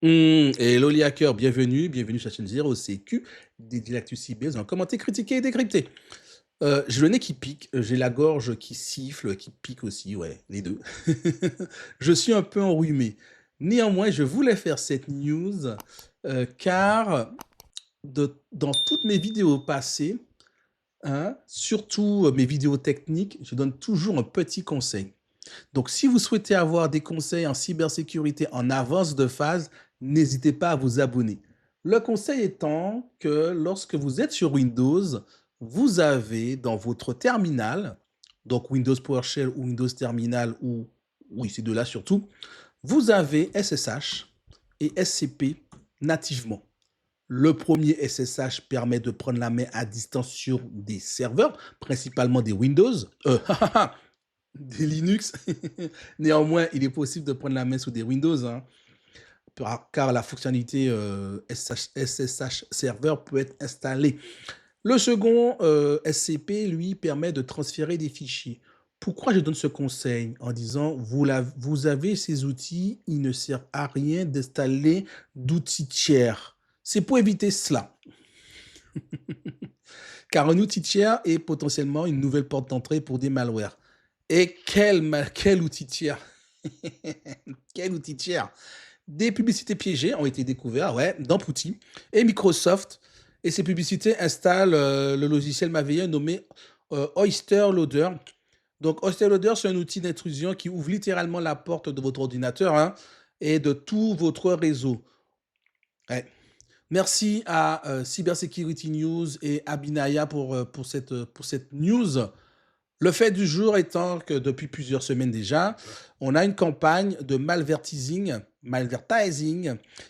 Hello les hackers, bienvenue sur la chaîne Zero CQ, dédié à l'actu cyber, en commenter, critiquer et décrypter. J'ai le nez qui pique, j'ai la gorge qui siffle, qui pique aussi, ouais, les 2. Je suis un peu enrhumé. Néanmoins, je voulais faire cette news, car dans toutes mes vidéos passées, hein, surtout, mes vidéos techniques, je donne toujours un petit conseil. Donc, si vous souhaitez avoir des conseils en cybersécurité en avance de phase, n'hésitez pas à vous abonner. Le conseil étant que lorsque vous êtes sur Windows, vous avez dans votre terminal, donc Windows PowerShell ou Windows Terminal ou oui, ces deux-là surtout, vous avez SSH et SCP nativement. Le premier SSH permet de prendre la main à distance sur des serveurs, principalement des Windows. Des Linux. Néanmoins, il est possible de prendre la main sur des Windows, hein, car la fonctionnalité SSH Server peut être installée. Le second SCP, lui, permet de transférer des fichiers. Pourquoi je donne ce conseil en disant vous avez ces outils, il ne sert à rien d'installer d'outils tiers. C'est pour éviter cela. Car un outil tiers est potentiellement une nouvelle porte d'entrée pour des malwares. Et quel outil tiers. Quel outil tiers. Des publicités piégées ont été découvertes, ouais, dans Putty et Microsoft. Et ces publicités installent le logiciel malveillant nommé Oyster Loader. Donc, Oyster Loader, c'est un outil d'intrusion qui ouvre littéralement la porte de votre ordinateur, hein, et de tout votre réseau. Ouais. Merci à Cybersecurity News et Abinaya pour cette news. Le fait du jour étant que depuis plusieurs semaines déjà, on a une campagne de malvertising.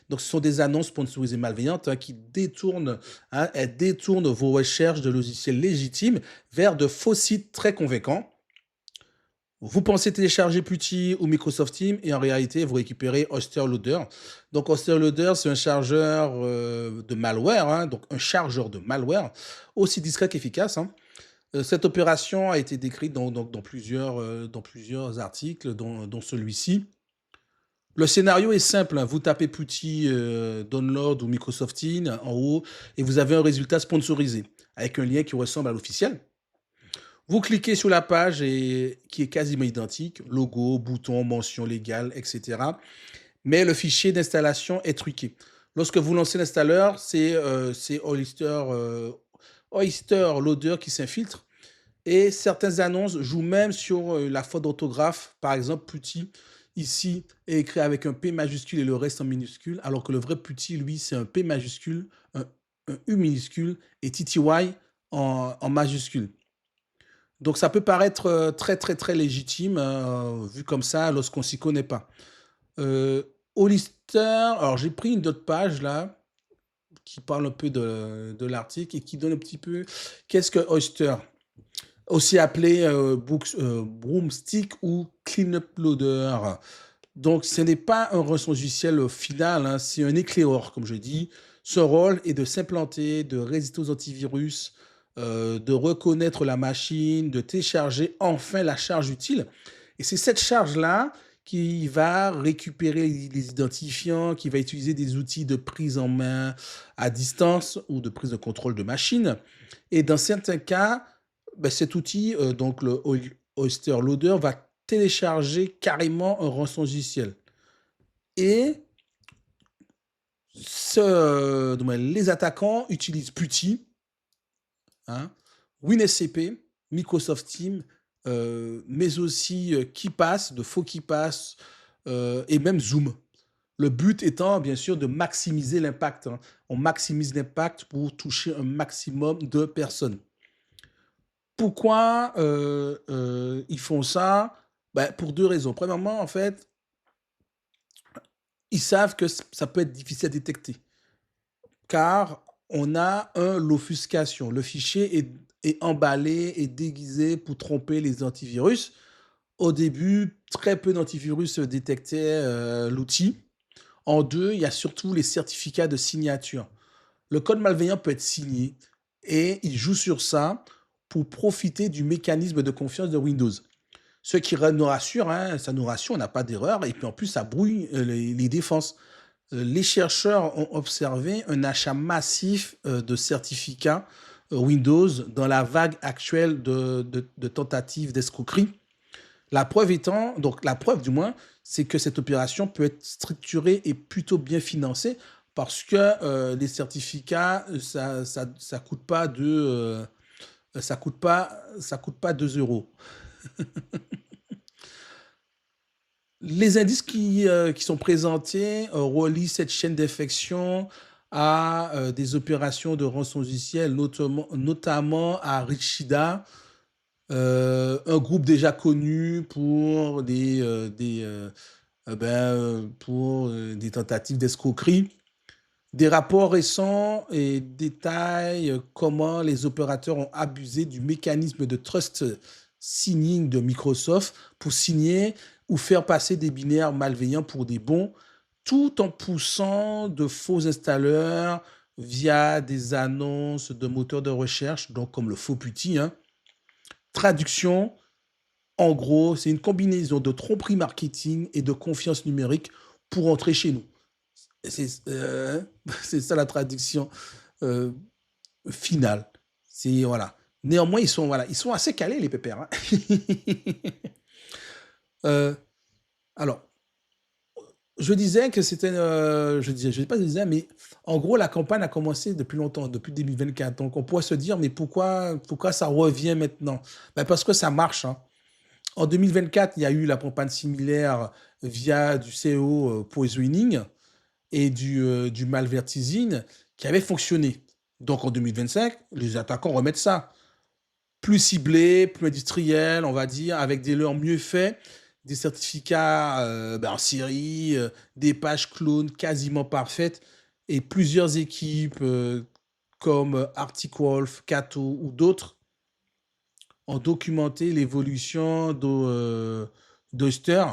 Donc, ce sont des annonces sponsorisées malveillantes, hein, qui détournent, hein, elles détournent vos recherches de logiciels légitimes vers de faux sites très convaincants. Vous pensez télécharger Putty ou Microsoft Teams et en réalité, vous récupérez Oyster Loader. Donc, Oyster Loader, c'est un chargeur de malware, hein, donc un chargeur de malware aussi discret qu'efficace, hein. Cette opération a été décrite dans plusieurs articles, dont celui-ci. Le scénario est simple, hein. Vous tapez Putty Download ou Microsoft Teams en haut et vous avez un résultat sponsorisé avec un lien qui ressemble à l'officiel. Vous cliquez sur la page qui est quasiment identique, logo, bouton, mention légale, etc. Mais le fichier d'installation est truqué. Lorsque vous lancez l'installeur, c'est Oyster Loader qui s'infiltre. Et certaines annonces jouent même sur la faute d'orthographe. Par exemple, Putty, ici, est écrit avec un P majuscule et le reste en minuscule, alors que le vrai Putty, lui, c'est un P majuscule, un U minuscule et TTY en majuscule. Donc, ça peut paraître très, très, très légitime, vu comme ça, lorsqu'on s'y connaît pas. Hollister, alors j'ai pris une autre page là, qui parle un peu de l'article et qui donne un petit peu qu'est-ce que Oyster, aussi appelé Broomstick ou Cleanup Loader. Donc, ce n'est pas un rançongiciel final, hein, c'est un éclaireur, comme je dis. Son rôle est de s'implanter, de résister aux antivirus, de reconnaître la machine, de télécharger enfin la charge utile. Et c'est cette charge-là qui va récupérer les identifiants, qui va utiliser des outils de prise en main à distance ou de prise de contrôle de machine. Et dans certains cas, ben, cet outil, donc le Oyster Loader, va télécharger carrément un rançongiciel. Et les attaquants utilisent Putty, hein, WinSCP, Microsoft Teams, mais aussi KeePass, de faux KeePass, et même Zoom. Le but étant, bien sûr, de maximiser l'impact, hein. On maximise l'impact pour toucher un maximum de personnes. Pourquoi ils font ça? Ben, pour deux raisons. Premièrement, en fait, ils savent que ça peut être difficile à détecter, car on a l'offuscation. Le fichier est emballé et déguisé pour tromper les antivirus. Au début, très peu d'antivirus détectaient l'outil. En deux, il y a surtout les certificats de signature. Le code malveillant peut être signé et il joue sur ça pour profiter du mécanisme de confiance de Windows. Ce qui nous rassure, hein, ça nous rassure, on n'a pas d'erreur et puis en plus ça brouille les défenses. Les chercheurs ont observé un achat massif de certificats Windows dans la vague actuelle de tentatives d'escroquerie. La preuve du moins, c'est que cette opération peut être structurée et plutôt bien financée parce que les certificats, ça coûte pas ça coûte pas 2 euros. Les indices qui sont présentés relient cette chaîne d'infection à des opérations de rançongiciel, notamment à Richida, un groupe déjà connu pour des tentatives d'escroquerie. Des rapports récents et détaillent comment les opérateurs ont abusé du mécanisme de trust signing de Microsoft pour signer ou faire passer des binaires malveillants pour des bons, tout en poussant de faux installeurs via des annonces de moteurs de recherche, donc comme le faux PuTTY, hein. Traduction, en gros, c'est une combinaison de tromperie marketing et de confiance numérique pour entrer chez nous. C'est c'est ça la traduction euh, finale. C'est voilà. Néanmoins, ils sont assez calés les pépères, hein. Euh, alors, je disais que c'était, je sais pas, je disais, mais en gros, la campagne a commencé depuis longtemps, depuis 2024. Donc, on pourrait se dire, mais pourquoi ça revient maintenant? Ben, parce que ça marche, hein. En 2024, il y a eu la campagne similaire via du SEO poisoning et du malvertising qui avait fonctionné. Donc en 2025, les attaquants remettent ça. Plus ciblé, plus industriel, on va dire, avec des leurs mieux faits, des certificats en série, des pages clones quasiment parfaites, et plusieurs équipes comme Arctic Wolf, Cato ou d'autres ont documenté l'évolution d'Oyster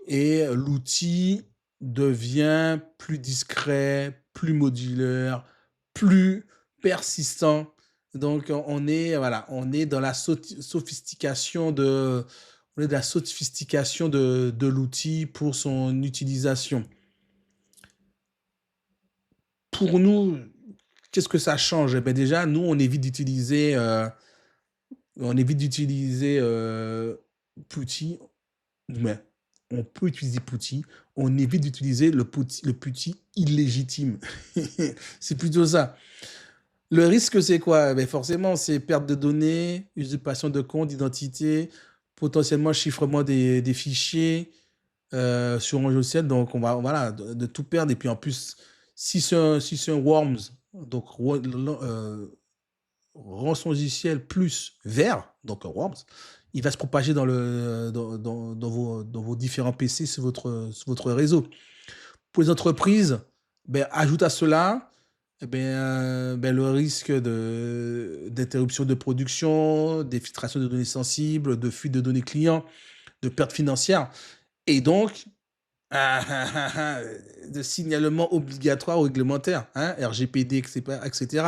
et l'outil devient plus discret, plus modulaire, plus persistant. Donc on est dans la sophistication de l'outil pour son utilisation. Pour nous, qu'est-ce que ça change? Eh ben déjà, nous, on évite d'utiliser Putty, mais on peut utiliser Putty, on évite d'utiliser le Putty illégitime. C'est plutôt ça. Le risque, c'est quoi? Ben forcément, c'est perte de données, usurpation de compte, d'identité, potentiellement chiffrement des fichiers sur un logiciel. Donc, on va voilà, de tout perdre. Et puis en plus, si c'est un worms, donc rançongiciel plus vert, donc un worms, il va se propager dans vos différents PC sur votre réseau. Pour les entreprises, ben, ajoute à cela le risque d'interruption de production, d'exfiltration de données sensibles, de fuite de données clients, de pertes financières et donc de signalement obligatoire ou réglementaire, hein, RGPD, etc., etc.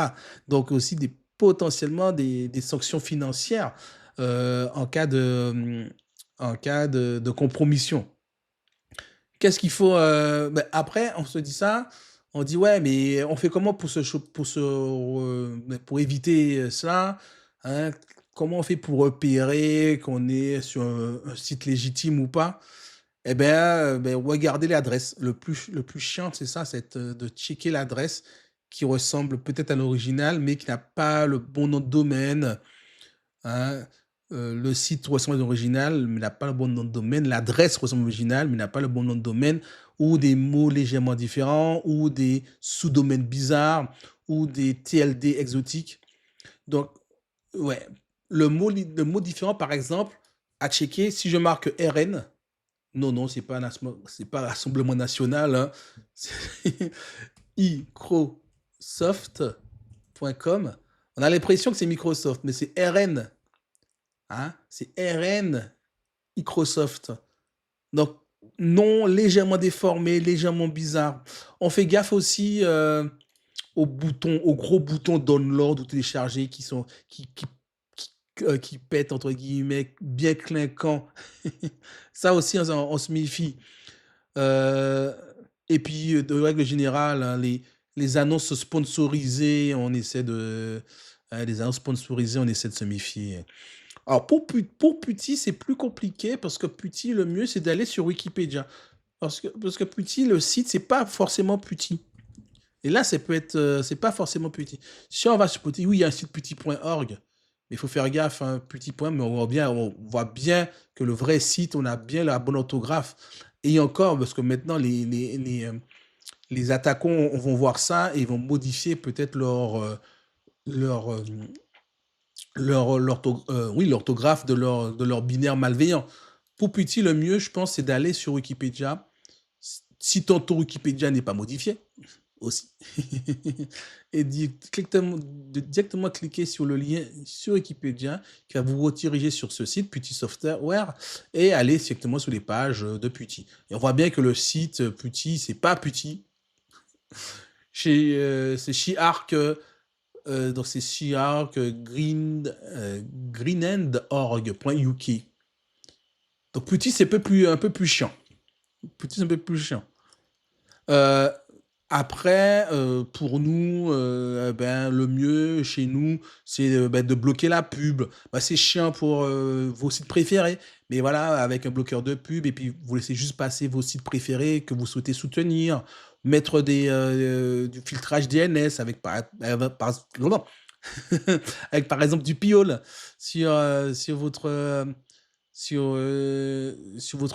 Donc aussi potentiellement des sanctions financières en cas de compromission. Qu'est-ce qu'il faut après, on se dit ça, on dit ouais, mais on fait comment pour éviter cela, hein? Comment on fait pour repérer qu'on est sur un site légitime ou pas? Eh bien, regardez l'adresse. Le plus chiant, c'est ça, c'est de checker l'adresse qui ressemble peut-être à l'original, mais qui n'a pas le bon nom de domaine, hein. Le site ressemble à l'original, mais n'a pas le bon nom de domaine. L'adresse ressemble à l'original, mais n'a pas le bon nom de domaine, ou des mots légèrement différents, ou des sous-domaines bizarres, ou des TLD exotiques. Donc, ouais, le mot différent, par exemple, à checker, si je marque RN, non, non, c'est pas Rassemblement National, hein. C'est microsoft.com. On a l'impression que c'est Microsoft, mais c'est RN, hein. C'est RN Microsoft. Donc, nom légèrement déformé, légèrement bizarre. On fait gaffe aussi aux gros boutons download ou télécharger qui pètent, entre guillemets, bien clinquant. Ça aussi, on se méfie. Euh, Et puis, de règle générale, hein, les annonces sponsorisées, on essaie de les annonces sponsorisées, on essaie de se méfier. Alors pour Putty, c'est plus compliqué parce que Putty, le mieux, c'est d'aller sur Wikipédia. Parce que Putty, le site, c'est pas forcément Putty. Et là, ça peut être, c'est pas forcément Putty. Si on va sur Putty, oui, il y a un site putty.org, mais il faut faire gaffe, hein, Putty. Mais on voit bien que le vrai site, on a bien la bonne orthographe. Et encore, parce que maintenant, les attaquants vont voir ça et vont modifier peut-être leur, oui, l'orthographe de leur binaire malveillant. Pour Putty, le mieux, je pense, c'est d'aller sur Wikipédia. Si ton tour Wikipédia n'est pas modifié, aussi. Et directement cliquer sur le lien sur Wikipédia qui va vous rediriger sur ce site, Putty Software, et aller directement sur les pages de Putty. Et on voit bien que le site Putty, c'est pas Putty. C'est Chiark, donc c'est Chiark greenend.org.uk. Donc Putty, c'est un peu plus chiant. Putty, c'est un peu plus chiant. Euh, Après, pour nous, ben, le mieux chez nous, c'est, bah, de bloquer la pub. Bah, c'est chiant pour, vos sites préférés, mais voilà, avec un bloqueur de pub et puis vous laissez juste passer vos sites préférés que vous souhaitez soutenir. Mettre du filtrage DNS avec avec par exemple du Piole sur, sur votre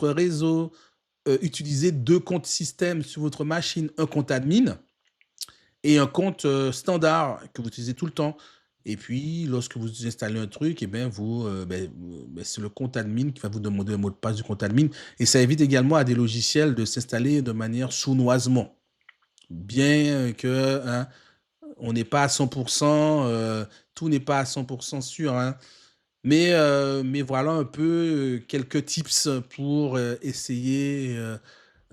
réseau. Utiliser 2 comptes système sur votre machine, un compte admin et un compte, standard que vous utilisez tout le temps. Et puis lorsque vous installez un truc et ben vous, c'est le compte admin qui va vous demander le mot de passe du compte admin et ça évite également à des logiciels de s'installer de manière sournoisement. Bien que, hein, on n'est pas à 100, tout n'est pas à 100 sûr, hein. Mais voilà un peu, quelques tips pour, essayer,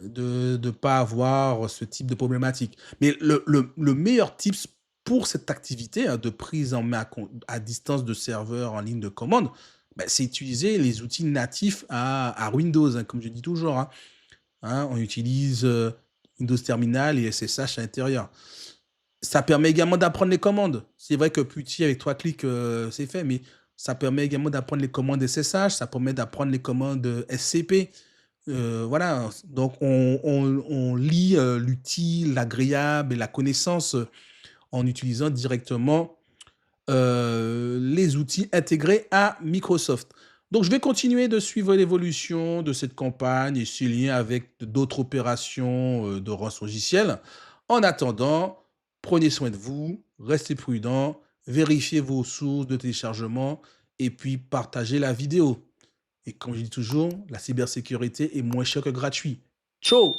de ne pas avoir ce type de problématique. Mais le meilleur tips pour cette activité, hein, de prise en main à distance de serveurs en ligne de commande, bah, c'est utiliser les outils natifs à Windows, hein, comme je dis toujours, hein. Hein, on utilise, Windows Terminal et SSH à l'intérieur. Ça permet également d'apprendre les commandes. C'est vrai que Putty avec 3 clics, c'est fait, mais ça permet également d'apprendre les commandes SSH, ça permet d'apprendre les commandes, SCP. Voilà, donc on lie, l'utile, l'agréable et la connaissance, en utilisant directement, les outils intégrés à Microsoft. Donc je vais continuer de suivre l'évolution de cette campagne et ses liens avec d'autres opérations, de Rance Logiciel. En attendant, prenez soin de vous, restez prudents, vérifiez vos sources de téléchargement et puis partagez la vidéo. Et comme je dis toujours, la cybersécurité est moins chère que gratuit. Ciao!